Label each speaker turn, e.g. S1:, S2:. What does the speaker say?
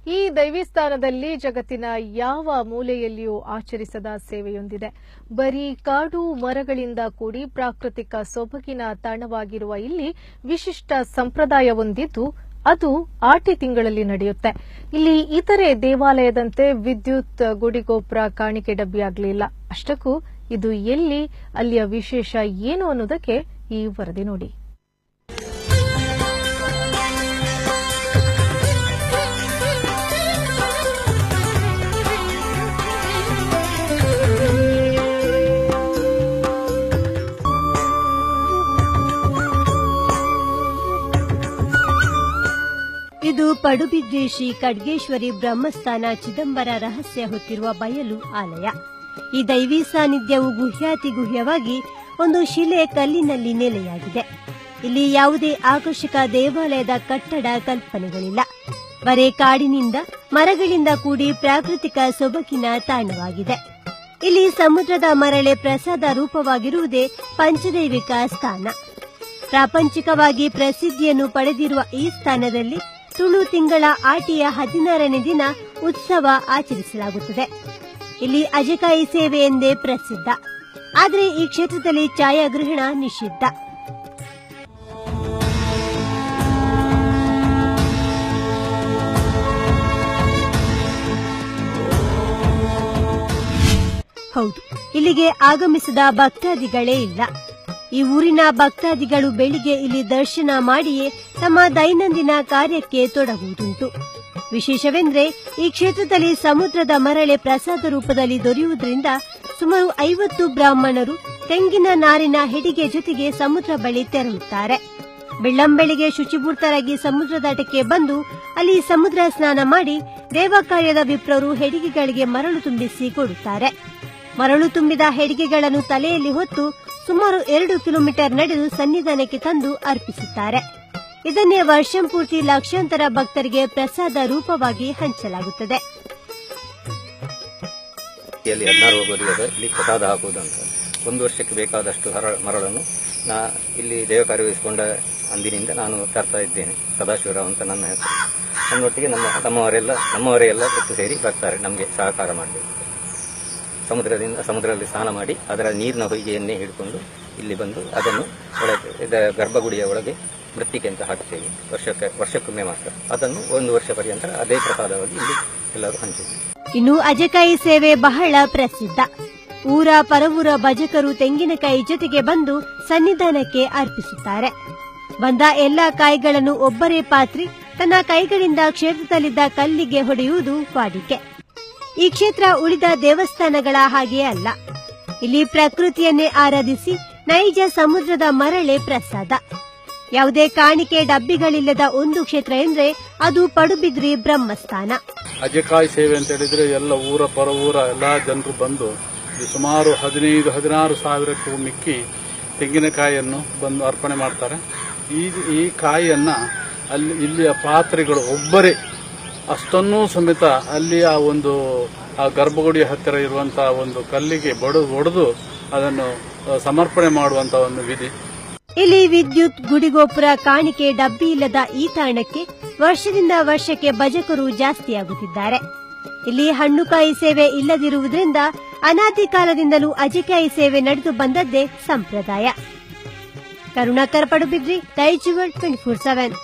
S1: ಈ ದೈವಸ್ಥಾನದಲ್ಲಿ ಜಗತ್ತಿನ ಯಾವ ಮೂಲೆಯಲ್ಲಿಯೂ ಆಚರಿಸದ ಸೇವೆಯೊಂದಿದೆ. ಬರೀ ಕಾಡು ಮರಗಳಿಂದ ಕೂಡಿ ಪ್ರಾಕೃತಿಕ ಸೊಬಗಿನ ತಾಣವಾಗಿರುವ ಇಲ್ಲಿ ವಿಶಿಷ್ಟ ಸಂಪ್ರದಾಯವೊಂದಿದ್ದು ಅದು ಆಟಿ ತಿಂಗಳಲ್ಲಿ ನಡೆಯುತ್ತೆ. ಇಲ್ಲಿ ಇತರೆ ದೇವಾಲಯದಂತೆ ವಿದ್ಯುತ್ ಗುಡಿಗೋಪುರ ಕಾಣಿಕೆ ಡಬ್ಬಿಯಾಗಲಿಲ್ಲ. ಅಷ್ಟಕ್ಕೂ ಇದು ಎಲ್ಲಿ, ಅಲ್ಲಿಯ ವಿಶೇಷ ಏನು ಅನ್ನೋದಕ್ಕೆ ಈ ವರದಿ ನೋಡಿ.
S2: ಇದು ಪಡುಬಿದ್ರಿ ಶ್ರೀ ಖಡ್ಗೇಶ್ವರಿ ಬ್ರಹ್ಮಸ್ಥಾನ ಚಿದಂಬರ ರಹಸ್ಯ ಹೊತ್ತಿರುವ ಬಯಲು ಆಲಯ. ಈ ದೈವಿ ಸಾನ್ನಿಧ್ಯವು ಗುಹ್ಯಾತಿಗುಹ್ಯವಾಗಿ ಒಂದು ಶಿಲೆ ಕಲ್ಲಿನಲ್ಲಿ ನೆಲೆಯಾಗಿದೆ. ಇಲ್ಲಿ ಯಾವುದೇ ಆಕರ್ಷಕ ದೇವಾಲಯದ ಕಟ್ಟಡ ಕಲ್ಪನೆಗಳಿಲ್ಲ. ಬರೇ ಕಾಡಿನಿಂದ ಮರಗಳಿಂದ ಕೂಡಿ ಪ್ರಾಕೃತಿಕ ಸೊಬಗಿನ ತಾಣವಾಗಿದೆ. ಇಲ್ಲಿ ಸಮುದ್ರದ ಮರಳೆ ಪ್ರಸಾದ ರೂಪವಾಗಿರುವುದೇ ಪಂಚದೈವಿಕ ಸ್ಥಾನ. ಪ್ರಾಪಂಚಿಕವಾಗಿ ಪ್ರಸಿದ್ಧಿಯನ್ನು ಪಡೆದಿರುವ ಈ ಸ್ಥಾನದಲ್ಲಿ ತುಳು ತಿಂಗಳ ಆಟಿಯ 16ನೇ ದಿನ ಉತ್ಸವ ಆಚರಿಸಲಾಗುತ್ತದೆ. ಇಲ್ಲಿ ಅಜಕಾಯಿ ಸೇವೆ ಎಂದೇ ಪ್ರಸಿದ್ಧ. ಆದರೆ ಈ ಕ್ಷೇತ್ರದಲ್ಲಿ ಛಾಯಾಗ್ರಹಣ ನಿಷಿದ್ಧ. ಹೌದು, ಇಲ್ಲಿಗೆ ಆಗಮಿಸಿದ ಭಕ್ತಾದಿಗಳೇ ಇಲ್ಲ. ಈ ಊರಿನ ಭಕ್ತಾದಿಗಳು ಬೆಳಿಗ್ಗೆ ಇಲ್ಲಿ ದರ್ಶನ ಮಾಡಿಯೇ ತಮ್ಮ ದೈನಂದಿನ ಕಾರ್ಯಕ್ಕೆ ತೊಡಗುವುದುಂಟು. ವಿಶೇಷವೆಂದರೆ ಈ ಕ್ಷೇತ್ರದಲ್ಲಿ ಸಮುದ್ರದ ಮರಳೆ ಪ್ರಸಾದ ರೂಪದಲ್ಲಿ ದೊರೆಯುವುದರಿಂದ ಸುಮಾರು 50 ಬ್ರಾಹ್ಮಣರು ತೆಂಗಿನ ನಾರಿನ ಹೆಡಿಗೆ ಜೊತೆಗೆ ಸಮುದ್ರ ಬಳಿ ತೆರಳುತ್ತಾರೆ. ಬೆಳ್ಳಂಬೆಳಿಗ್ಗೆ ಶುಚಿಪೂರ್ತರಾಗಿ ಸಮುದ್ರ ದಾಟಕ್ಕೆ ಬಂದು ಅಲ್ಲಿ ಸಮುದ್ರ ಸ್ನಾನ ಮಾಡಿ ದೇವಕಾರ್ಯದ ವಿಪ್ರರು ಹೆಡಿಗೆಗಳಿಗೆ ಮರಳು ತುಂಬಿಸಿ ಕೊಡುತ್ತಾರೆ. ಮರಳು ತುಂಬಿದ ಹೆಡಿಗೆಗಳನ್ನು ತಲೆಯಲ್ಲಿ ಹೊತ್ತು ಸುಮಾರು 2 ಕಿಲೋಮೀಟರ್ ನಡೆದು ಸನ್ನಿಧಾನಕ್ಕೆ ತಂದು ಅರ್ಪಿಸುತ್ತಾರೆ. ಇದನ್ನೇ ವರ್ಷಂಪೂರ್ತಿ ಲಕ್ಷಾಂತರ ಭಕ್ತರಿಗೆ ಪ್ರಸಾದ ರೂಪವಾಗಿ ಹಂಚಲಾಗುತ್ತದೆ.
S3: ಇಲ್ಲಿ ಪ್ರಸಾದ ಹಾಕುವುದಂತ 1 ವರ್ಷಕ್ಕೆ ಬೇಕಾದಷ್ಟು ಮರಳನ್ನು ಇಲ್ಲಿ ದೇವಕಾರ್ಯವಿಸಿಕೊಂಡ ಅಂದಿನಿಂದ ನಾನು ತರ್ತಾ ಇದ್ದೇನೆ. ಸದಾಶಿವರಾವ್ ಅಂತ ನನ್ನ ಹೆಸರು. ನನ್ನೊಟ್ಟಿಗೆ ನಮ್ಮವರೇ ಎಲ್ಲ ಒಟ್ಟು ಸೇರಿ ಬರ್ತಾರೆ ನಮಗೆ ಸಹಕಾರ ಮಾಡಬೇಕು. ಸಮುದ್ರದಲ್ಲಿ ಸ್ನಾನ ಮಾಡಿ ಅದರ ನೀರಿನ ಹೊಯ್ಗೆಯನ್ನೇ ಹಿಡ್ಕೊಂಡು ಇಲ್ಲಿ ಬಂದು ಅದನ್ನು ಗರ್ಭಗುಡಿಯ ಒಳಗೆ ಮೃತ್ತಿಕೆ ಅಂತ ಹಾಕ್ತೇವೆ. ವರ್ಷಕ್ಕೊಮ್ಮೆ ಮಾತ್ರ. ಅದನ್ನು 1 ವರ್ಷ ಪರ್ಯಂತ ಅದೇ ಪ್ರಸಾದವಾಗಿ ಇಲ್ಲಿ ಎಲ್ಲರೂ ಹಂಚಿದ್ದೇವೆ.
S2: ಇನ್ನು ಅಜಕಾಯಿ ಸೇವೆ ಬಹಳ ಪ್ರಸಿದ್ಧ. ಊರ ಪರವೂರ ಭಜಕರು ತೆಂಗಿನಕಾಯಿ ಜೊತೆಗೆ ಬಂದು ಸನ್ನಿಧಾನಕ್ಕೆ ಅರ್ಪಿಸುತ್ತಾರೆ. ಬಂದ ಎಲ್ಲಾ ಕಾಯಿಗಳನ್ನು ಒಬ್ಬರೇ ಪಾತ್ರಿ ತನ್ನ ಕೈಗಳಿಂದ ಕ್ಷೇತ್ರದಲ್ಲಿದ್ದ ಕಲ್ಲಿಗೆ ಹೊಡೆಯುವುದು ವಾಡಿಕೆ. ಈ ಕ್ಷೇತ್ರ ಉಳಿದ ದೇವಸ್ಥಾನಗಳ ಹಾಗೆ ಅಲ್ಲ. ಇಲ್ಲಿ ಪ್ರಕೃತಿಯನ್ನೇ ಆರಾಧಿಸಿ ನೈಜ ಸಮುದ್ರದ ಮರಳೆ ಪ್ರಸಾದ. ಯಾವುದೇ ಕಾಣಿಕೆ ಡಬ್ಬಿಗಳಿಲ್ಲದ ಒಂದು ಕ್ಷೇತ್ರ ಎಂದ್ರೆ ಅದು ಪಡುಬಿದ್ರಿ ಬ್ರಹ್ಮಸ್ಥಾನ.
S4: ಅಜಕಾಯಿ ಸೇವೆ ಅಂತ ಹೇಳಿದ್ರೆ ಎಲ್ಲ ಊರ ಪರವೂರ ಎಲ್ಲಾ ಜನರು ಬಂದು ಸುಮಾರು 15-16 ಸಾವಿರಕ್ಕೂ ಮಿಕ್ಕಿ ತೆಂಗಿನಕಾಯಿಯನ್ನು ಬಂದು ಅರ್ಪಣೆ ಮಾಡ್ತಾರೆ. ಈ ಕಾಯಿಯನ್ನ ಇಲ್ಲಿಯ ಪಾತ್ರಿಗಳು ಒಬ್ಬರೇ ಅಷ್ಟನ್ನೂ ಸಮೇತ ಅಲ್ಲಿ ಆ ಗರ್ಭಗುಡಿಯ ಹತ್ತಿರ ಇರುವಂತಹ ಒಂದು ಕಲ್ಲಿಗೆ ಹೊಡೆದು ಅದನ್ನು ಸಮರ್ಪಣೆ ಮಾಡುವಂತಹ ಒಂದು ವಿಧಿ.
S2: ಇಲ್ಲಿ ವಿದ್ಯುತ್ ಗುಡಿಗೋಪುರ ಕಾಣಿಕೆ ಡಬ್ಬಿ ಇಲ್ಲದ ಈ ತಾಣಕ್ಕೆ ವರ್ಷದಿಂದ ವರ್ಷಕ್ಕೆ ಭಜಕರು ಜಾಸ್ತಿಯಾಗುತ್ತಿದ್ದಾರೆ. ಇಲ್ಲಿ ಹಣ್ಣುಕಾಯಿ ಸೇವೆ ಇಲ್ಲದಿರುವುದರಿಂದ ಅನಾದಿ ಕಾಲದಿಂದಲೂ ಅಜಕಾಯಿ ಸೇವೆ ನಡೆದು ಬಂದದ್ದೇ ಸಂಪ್ರದಾಯ. ಕರುಣಾಕರ್, ಪಡುಬಿದ್ರಿ, ದೈಜುವಲ್ 24/7.